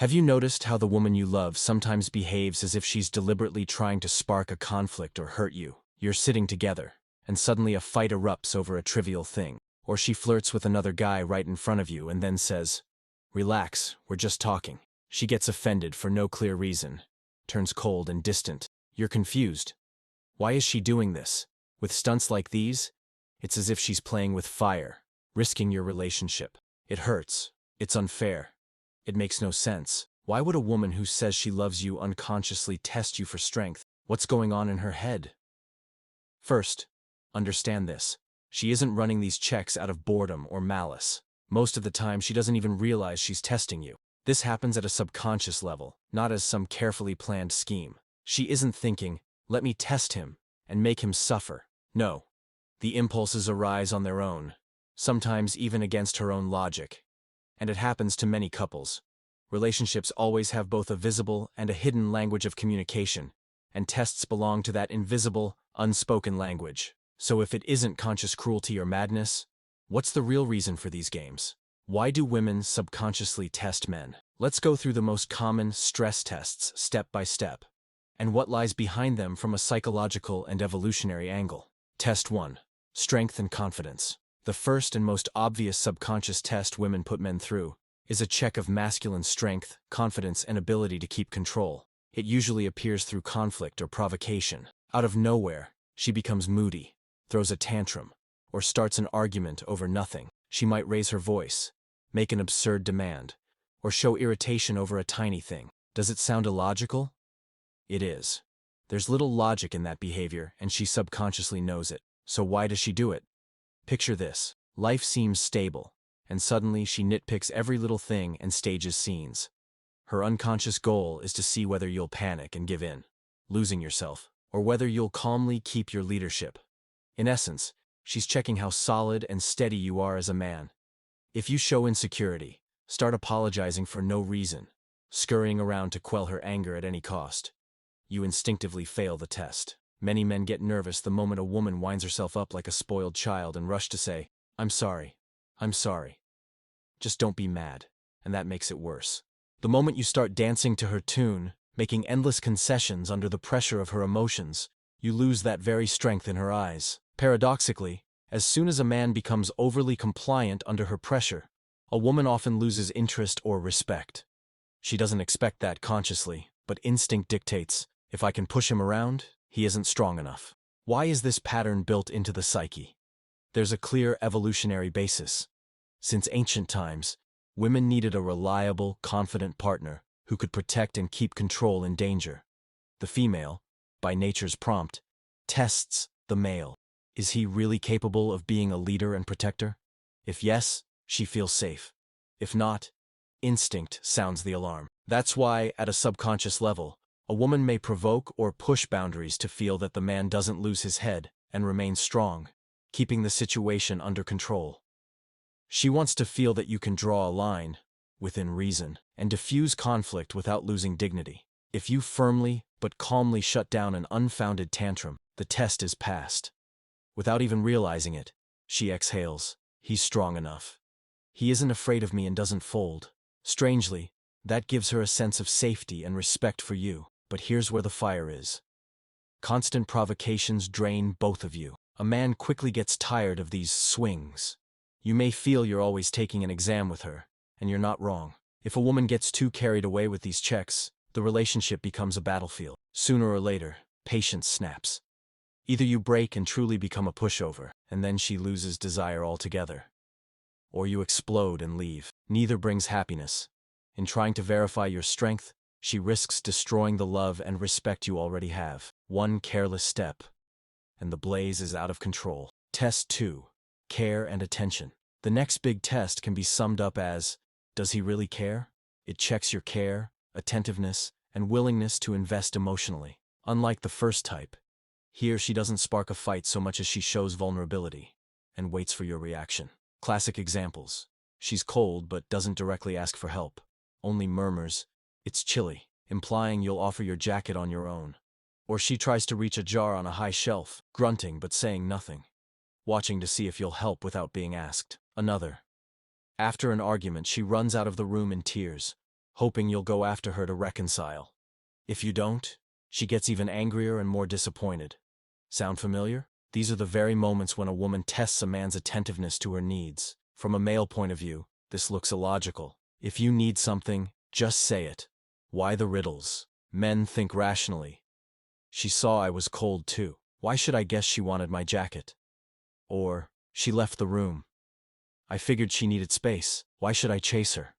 Have you noticed how the woman you love sometimes behaves as if she's deliberately trying to spark a conflict or hurt you? You're sitting together, and suddenly a fight erupts over a trivial thing. Or she flirts with another guy right in front of you and then says, "Relax, we're just talking." She gets offended for no clear reason, turns cold and distant. You're confused. Why is she doing this? With stunts like these, it's as if she's playing with fire, risking your relationship. It hurts. It's unfair. It makes no sense. Why would a woman who says she loves you unconsciously test you for strength? What's going on in her head? First, understand this. She isn't running these checks out of boredom or malice. Most of the time, she doesn't even realize she's testing you. This happens at a subconscious level, not as some carefully planned scheme. She isn't thinking, "Let me test him and make him suffer." No. The impulses arise on their own, sometimes even against her own logic. And it happens to many couples. Relationships always have both a visible and a hidden language of communication, and tests belong to that invisible, unspoken language. So if it isn't conscious cruelty or madness, what's the real reason for these games? Why do women subconsciously test men? Let's go through the most common stress tests step by step, and what lies behind them from a psychological and evolutionary angle. Test 1. Strength and confidence. The first and most obvious subconscious test women put men through is a check of masculine strength, confidence, and ability to keep control. It usually appears through conflict or provocation. Out of nowhere, she becomes moody, throws a tantrum, or starts an argument over nothing. She might raise her voice, make an absurd demand, or show irritation over a tiny thing. Does it sound illogical? It is. There's little logic in that behavior, and she subconsciously knows it. So why does she do it? Picture this. Life seems stable, and suddenly she nitpicks every little thing and stages scenes. Her unconscious goal is to see whether you'll panic and give in, losing yourself, or whether you'll calmly keep your leadership. In essence, she's checking how solid and steady you are as a man. If you show insecurity, start apologizing for no reason, scurrying around to quell her anger at any cost, you instinctively fail the test. Many men get nervous the moment a woman winds herself up like a spoiled child and rush to say, "I'm sorry. I'm sorry. Just don't be mad." And that makes it worse. The moment you start dancing to her tune, making endless concessions under the pressure of her emotions, you lose that very strength in her eyes. Paradoxically, as soon as a man becomes overly compliant under her pressure, a woman often loses interest or respect. She doesn't expect that consciously, but instinct dictates, if I can push him around, he isn't strong enough. Why is this pattern built into the psyche? There's a clear evolutionary basis. Since ancient times, women needed a reliable, confident partner who could protect and keep control in danger. The female, by nature's prompt, tests the male. Is he really capable of being a leader and protector? If yes, she feels safe. If not, instinct sounds the alarm. That's why, at a subconscious level, a woman may provoke or push boundaries to feel that the man doesn't lose his head and remain strong, keeping the situation under control. She wants to feel that you can draw a line, within reason, and diffuse conflict without losing dignity. If you firmly but calmly shut down an unfounded tantrum, the test is passed. Without even realizing it, she exhales, "He's strong enough. He isn't afraid of me and doesn't fold." Strangely, that gives her a sense of safety and respect for you. But here's where the fire is. Constant provocations drain both of you. A man quickly gets tired of these swings. You may feel you're always taking an exam with her, and you're not wrong. If a woman gets too carried away with these checks, the relationship becomes a battlefield. Sooner or later, patience snaps. Either you break and truly become a pushover, and then she loses desire altogether, or you explode and leave. Neither brings happiness. In trying to verify your strength, she risks destroying the love and respect you already have. One careless step, and the blaze is out of control. Test 2. Care and attention. The next big test can be summed up as, does he really care? It checks your care, attentiveness, and willingness to invest emotionally. Unlike the first type, here she doesn't spark a fight so much as she shows vulnerability and waits for your reaction. Classic examples. She's cold but doesn't directly ask for help, only murmurs, "It's chilly," implying you'll offer your jacket on your own. Or she tries to reach a jar on a high shelf, grunting but saying nothing, watching to see if you'll help without being asked. Another. After an argument, she runs out of the room in tears, hoping you'll go after her to reconcile. If you don't, she gets even angrier and more disappointed. Sound familiar? These are the very moments when a woman tests a man's attentiveness to her needs. From a male point of view, this looks illogical. If you need something, just say it. Why the riddles? Men think rationally. She saw I was cold too. Why should I guess she wanted my jacket? Or, she left the room. I figured she needed space. Why should I chase her?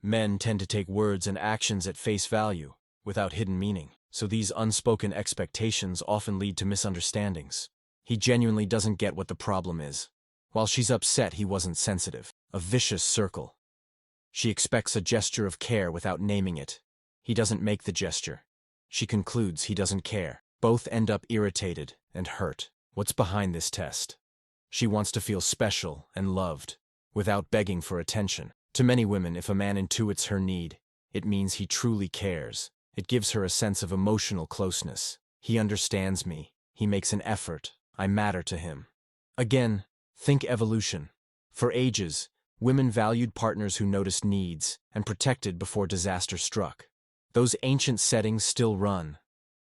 Men tend to take words and actions at face value, without hidden meaning, so these unspoken expectations often lead to misunderstandings. He genuinely doesn't get what the problem is. While she's upset he wasn't sensitive. A vicious circle. She expects a gesture of care without naming it. He doesn't make the gesture. She concludes he doesn't care. Both end up irritated and hurt. What's behind this test? She wants to feel special and loved, without begging for attention. To many women, if a man intuits her need, it means he truly cares. It gives her a sense of emotional closeness. He understands me. He makes an effort. I matter to him. Again, think evolution. For ages, women valued partners who noticed needs and protected before disaster struck. Those ancient settings still run.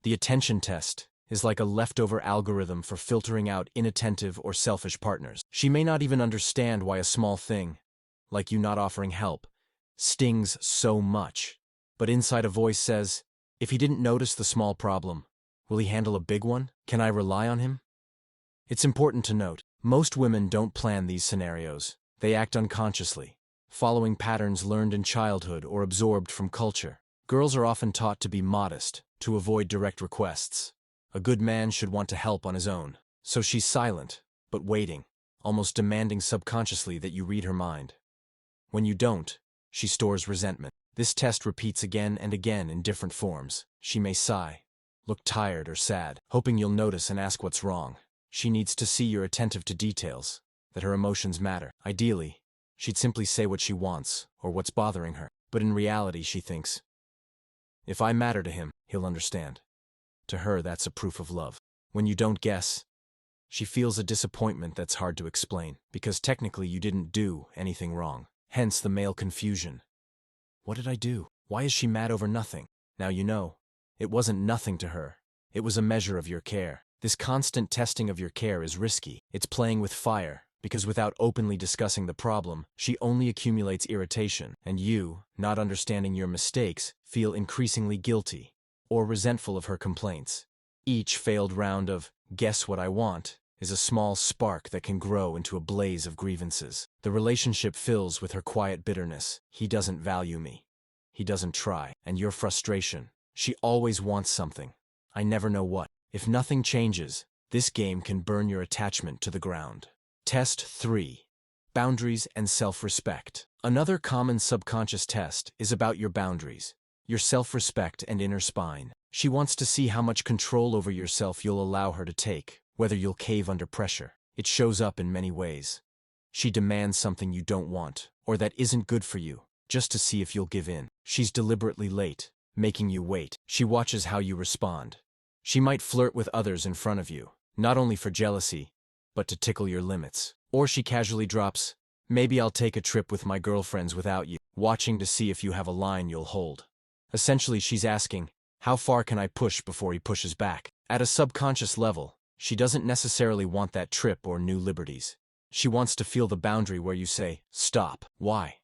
The attention test is like a leftover algorithm for filtering out inattentive or selfish partners. She may not even understand why a small thing, like you not offering help, stings so much. But inside a voice says, if he didn't notice the small problem, will he handle a big one? Can I rely on him? It's important to note, most women don't plan these scenarios. They act unconsciously, following patterns learned in childhood or absorbed from culture. Girls are often taught to be modest, to avoid direct requests. A good man should want to help on his own. So she's silent, but waiting, almost demanding subconsciously that you read her mind. When you don't, she stores resentment. This test repeats again and again in different forms. She may sigh, look tired or sad, hoping you'll notice and ask what's wrong. She needs to see you're attentive to details, that her emotions matter. Ideally, she'd simply say what she wants or what's bothering her. But in reality, she thinks, if I matter to him, he'll understand. To her, that's a proof of love. When you don't guess, she feels a disappointment that's hard to explain, because technically you didn't do anything wrong. Hence the male confusion. What did I do? Why is she mad over nothing? Now you know. It wasn't nothing to her. It was a measure of your care. This constant testing of your care is risky. It's playing with fire, because without openly discussing the problem, she only accumulates irritation, and you, not understanding your mistakes, feel increasingly guilty or resentful of her complaints. Each failed round of, guess what I want, is a small spark that can grow into a blaze of grievances. The relationship fills with her quiet bitterness. He doesn't value me. He doesn't try. And your frustration. She always wants something. I never know what. If nothing changes, this game can burn your attachment to the ground. Test 3. Boundaries and self-respect. Another common subconscious test is about your boundaries, your self-respect and inner spine. She wants to see how much control over yourself you'll allow her to take, whether you'll cave under pressure. It shows up in many ways. She demands something you don't want, or that isn't good for you, just to see if you'll give in. She's deliberately late, making you wait. She watches how you respond. She might flirt with others in front of you, not only for jealousy, but to tickle your limits. Or she casually drops, maybe I'll take a trip with my girlfriends without you, watching to see if you have a line you'll hold. Essentially, she's asking, how far can I push before he pushes back? At a subconscious level, she doesn't necessarily want that trip or new liberties. She wants to feel the boundary where you say, stop. Why?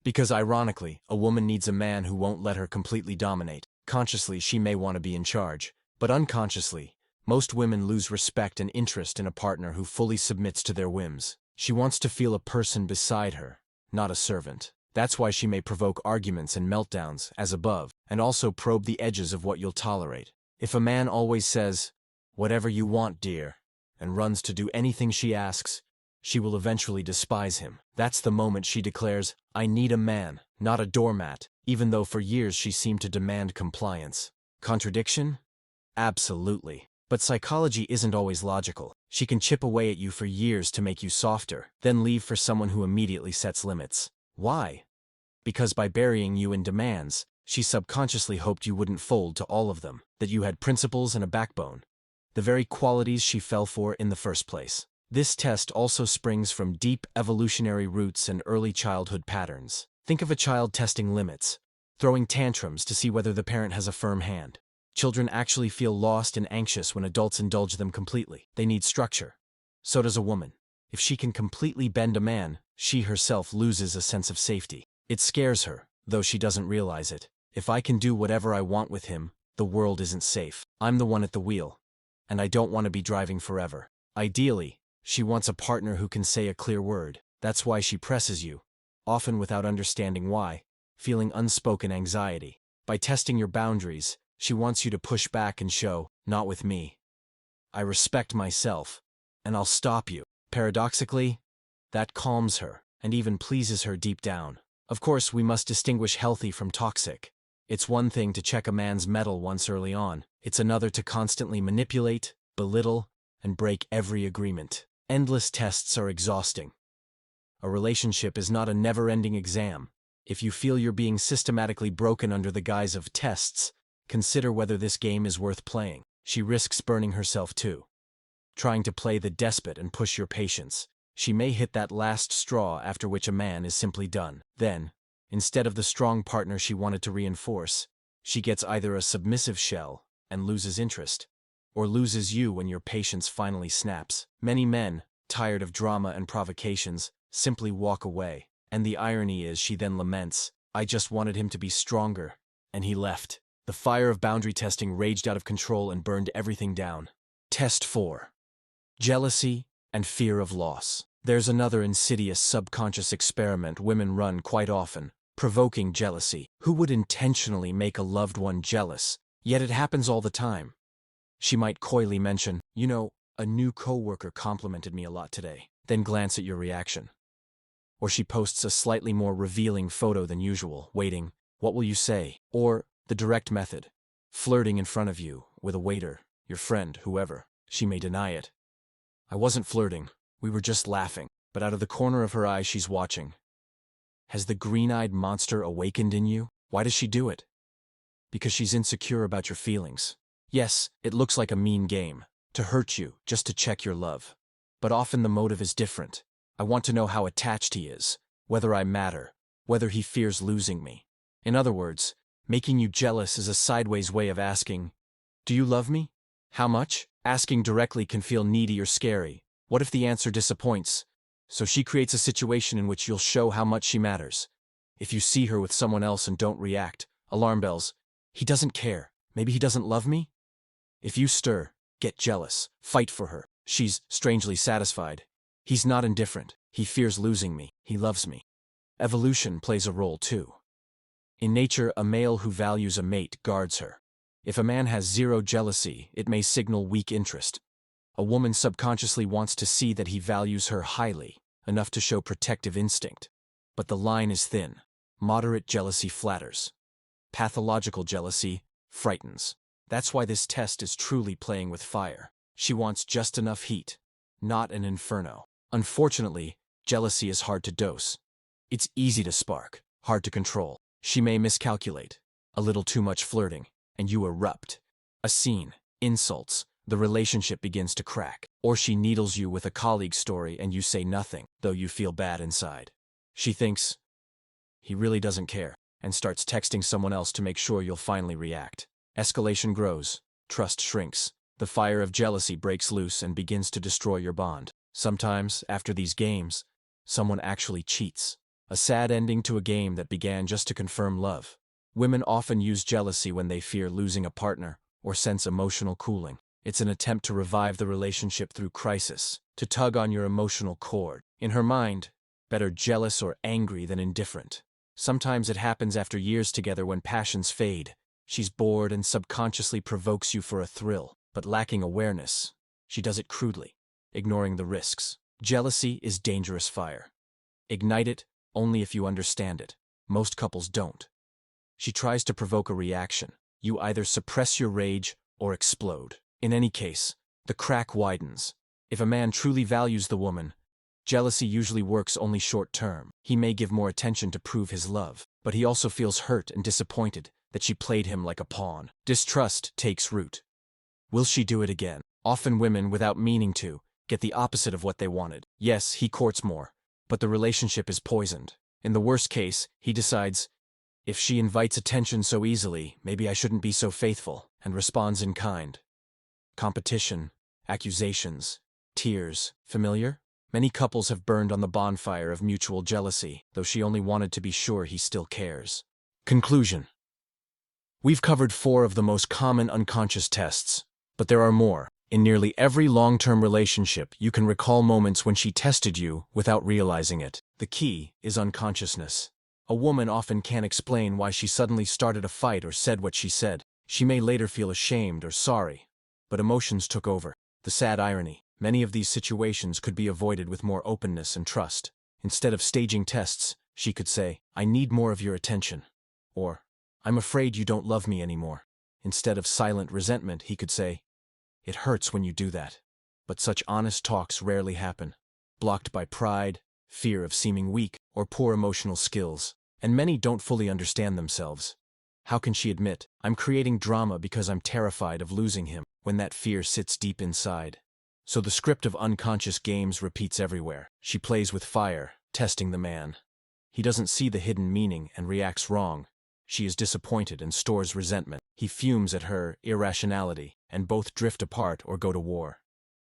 Because ironically, a woman needs a man who won't let her completely dominate. Consciously, she may want to be in charge, but unconsciously, most women lose respect and interest in a partner who fully submits to their whims. She wants to feel a person beside her, not a servant. That's why she may provoke arguments and meltdowns, as above, and also probe the edges of what you'll tolerate. If a man always says, whatever you want, dear, and runs to do anything she asks, she will eventually despise him. That's the moment she declares, I need a man, not a doormat, even though for years she seemed to demand compliance. Contradiction? Absolutely. But psychology isn't always logical. She can chip away at you for years to make you softer, then leave for someone who immediately sets limits. Why? Because by burying you in demands, she subconsciously hoped you wouldn't fold to all of them, that you had principles and a backbone. The very qualities she fell for in the first place. This test also springs from deep evolutionary roots and early childhood patterns. Think of a child testing limits. throwing tantrums to see whether the parent has a firm hand. Children actually feel lost and anxious when adults indulge them completely. They need structure. So does a woman. If she can completely bend a man, she herself loses a sense of safety. It scares her, though she doesn't realize it. If I can do whatever I want with him, the world isn't safe. I'm the one at the wheel, and I don't want to be driving forever. Ideally, she wants a partner who can say a clear word. That's why she presses you, often without understanding why, feeling unspoken anxiety. By testing your boundaries, she wants you to push back and show, not with me. I respect myself, and I'll stop you. Paradoxically, that calms her, and even pleases her deep down. Of course, we must distinguish healthy from toxic. It's one thing to check a man's mettle once early on. It's another to constantly manipulate, belittle, and break every agreement. Endless tests are exhausting. A relationship is not a never-ending exam. If you feel you're being systematically broken under the guise of tests, consider whether this game is worth playing. She risks burning herself too. Trying to play the despot and push your patience. She may hit that last straw after which a man is simply done. Then, instead of the strong partner she wanted to reinforce, she gets either a submissive shell and loses interest, or loses you when your patience finally snaps. Many men, tired of drama and provocations, simply walk away. And the irony is she then laments, "I just wanted him to be stronger, and he left." The fire of boundary testing raged out of control and burned everything down. Test 4. Jealousy and fear of loss. There's another insidious subconscious experiment women run quite often, provoking jealousy. Who would intentionally make a loved one jealous? Yet it happens all the time. She might coyly mention, a new coworker complimented me a lot today, then glance at your reaction. Or she posts a slightly more revealing photo than usual, waiting, what will you say? Or the direct method, flirting in front of you, with a waiter, your friend, whoever. She may deny it. I wasn't flirting, we were just laughing. But out of the corner of her eye she's watching. Has the green-eyed monster awakened in you? Why does she do it? Because she's insecure about your feelings. Yes, it looks like a mean game, to hurt you, just to check your love. But often the motive is different. I want to know how attached he is, whether I matter, whether he fears losing me. In other words, making you jealous is a sideways way of asking, do you love me? How much? Asking directly can feel needy or scary. What if the answer disappoints? So she creates a situation in which you'll show how much she matters. If you see her with someone else and don't react, alarm bells. He doesn't care. Maybe he doesn't love me? If you stir, get jealous, fight for her. She's strangely satisfied. He's not indifferent. He fears losing me. He loves me. Evolution plays a role too. In nature, a male who values a mate guards her. If a man has zero jealousy, it may signal weak interest. A woman subconsciously wants to see that he values her highly, enough to show protective instinct. But the line is thin. Moderate jealousy flatters. Pathological jealousy frightens. That's why this test is truly playing with fire. She wants just enough heat, not an inferno. Unfortunately, jealousy is hard to dose. It's easy to spark, hard to control. She may miscalculate. A little too much flirting, and you erupt. A scene, insults, the relationship begins to crack. Or she needles you with a colleague story and you say nothing, though you feel bad inside. She thinks, he really doesn't care, and starts texting someone else to make sure you'll finally react. Escalation grows, trust shrinks. The fire of jealousy breaks loose and begins to destroy your bond. Sometimes, after these games, someone actually cheats. A sad ending to a game that began just to confirm love. Women often use jealousy when they fear losing a partner or sense emotional cooling. It's an attempt to revive the relationship through crisis, to tug on your emotional cord. In her mind, better jealous or angry than indifferent. Sometimes it happens after years together when passions fade. She's bored and subconsciously provokes you for a thrill, but lacking awareness, she does it crudely, ignoring the risks. Jealousy is dangerous fire. Ignite it only if you understand it. Most couples don't. She tries to provoke a reaction. You either suppress your rage or explode. In any case, the crack widens. If a man truly values the woman, jealousy usually works only short term. He may give more attention to prove his love, but he also feels hurt and disappointed that she played him like a pawn. Distrust takes root. Will she do it again? Often women, without meaning to, get the opposite of what they wanted. Yes, he courts more, but the relationship is poisoned. In the worst case, he decides, If she invites attention so easily, maybe I shouldn't be so faithful, and responds in kind. Competition, accusations, tears, familiar? Many couples have burned on the bonfire of mutual jealousy, though she only wanted to be sure he still cares. Conclusion. We've covered 4 of the most common unconscious tests, but there are more. In nearly every long-term relationship, you can recall moments when she tested you without realizing it. The key is unconsciousness. A woman often can't explain why she suddenly started a fight or said what she said. She may later feel ashamed or sorry, but emotions took over. The sad irony, many of these situations could be avoided with more openness and trust. Instead of staging tests, she could say, "I need more of your attention," or, "I'm afraid you don't love me anymore." Instead of silent resentment, he could say, "It hurts when you do that." But such honest talks rarely happen, blocked by pride, fear of seeming weak, or poor emotional skills, and many don't fully understand themselves. How can she admit, "I'm creating drama because I'm terrified of losing him," when that fear sits deep inside? So the script of unconscious games repeats everywhere. She plays with fire, testing the man. He doesn't see the hidden meaning and reacts wrong. She is disappointed and stores resentment. He fumes at her irrationality, and both drift apart or go to war.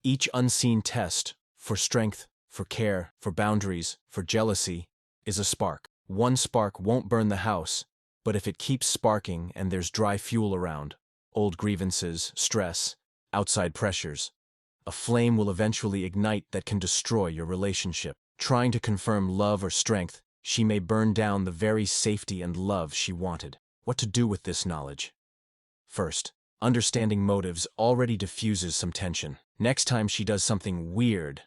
Each unseen test, for strength, for care, for boundaries, for jealousy, is a spark. One spark won't burn the house, but if it keeps sparking and there's dry fuel around, old grievances, stress, outside pressures, a flame will eventually ignite that can destroy your relationship. Trying to confirm love or strength, she may burn down the very safety and love she wanted. What to do with this knowledge? First, understanding motives already diffuses some tension. Next time she does something weird,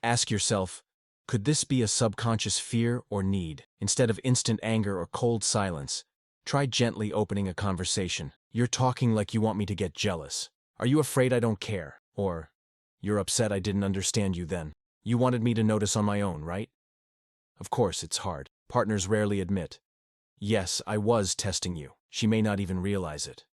ask yourself, could this be a subconscious fear or need? Instead of instant anger or cold silence, try gently opening a conversation. "You're talking like you want me to get jealous. Are you afraid I don't care?" Or, "You're upset I didn't understand you then. You wanted me to notice on my own, right?" Of course, it's hard. Partners rarely admit, "Yes, I was testing you." She may not even realize it.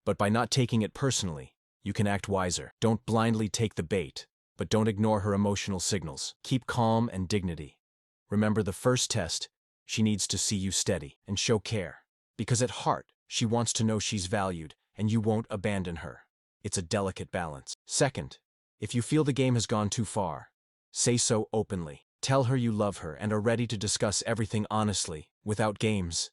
But by not taking it personally, you can act wiser. Don't blindly take the bait, but don't ignore her emotional signals. Keep calm and dignity. Remember the first test, she needs to see you steady and show care. Because at heart, she wants to know she's valued, and you won't abandon her. It's a delicate balance. Second, if you feel the game has gone too far, say so openly. Tell her you love her and are ready to discuss everything honestly, without games.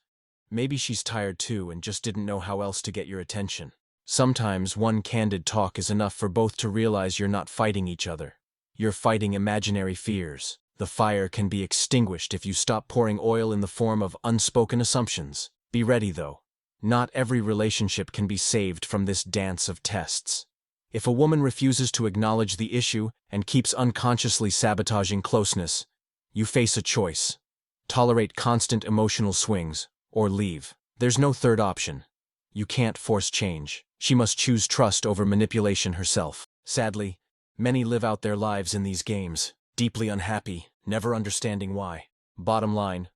Maybe she's tired too and just didn't know how else to get your attention. Sometimes one candid talk is enough for both to realize you're not fighting each other. You're fighting imaginary fears. The fire can be extinguished if you stop pouring oil in the form of unspoken assumptions. Be ready, though. Not every relationship can be saved from this dance of tests. If a woman refuses to acknowledge the issue and keeps unconsciously sabotaging closeness, you face a choice. Tolerate constant emotional swings, or leave. There's no third option. You can't force change. She must choose trust over manipulation herself. Sadly, many live out their lives in these games, deeply unhappy, never understanding why. Bottom line,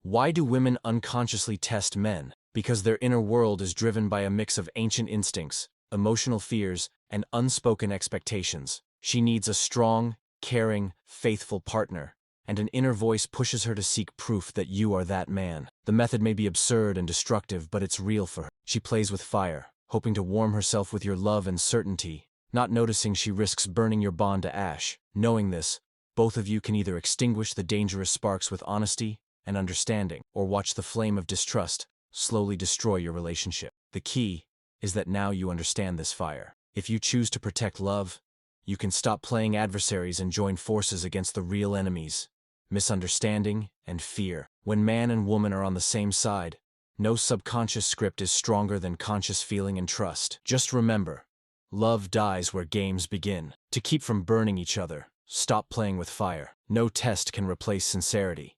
why do women unconsciously test men? Because their inner world is driven by a mix of ancient instincts, emotional fears, and unspoken expectations. She needs a strong, caring, faithful partner, and an inner voice pushes her to seek proof that you are that man. The method may be absurd and destructive, but it's real for her. She plays with fire, hoping to warm herself with your love and certainty, not noticing she risks burning your bond to ash. Knowing this, both of you can either extinguish the dangerous sparks with honesty and understanding, or watch the flame of distrust slowly destroy your relationship. The key is that now you understand this fire. If you choose to protect love, you can stop playing adversaries and join forces against the real enemies: misunderstanding and fear. When man and woman are on the same side, no subconscious script is stronger than conscious feeling and trust. Just remember, love dies where games begin. To keep from burning each other, stop playing with fire. No test can replace sincerity,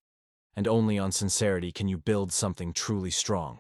and only on sincerity can you build something truly strong.